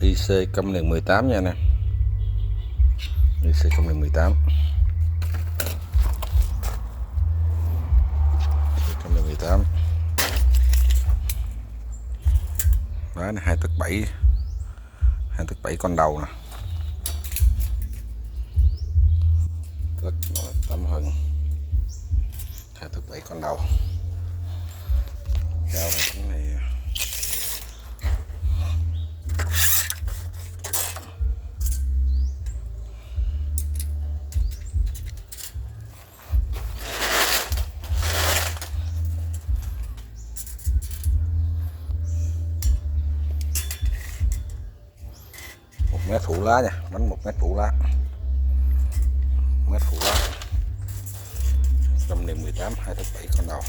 IC câm liền 18 nha nè. IC câm liền 18. Câm liền 18. Đó là 2 tấc 7. 2 tấc 7 con đầu nè. Rất tấm hình 2 tấc 7 con đầu. Cao này này 1 mét phủ lá nha, bánh 1 mét phủ lá. 1 mét phủ lá. Câm liền 18, 2 tấc 7 con đầu.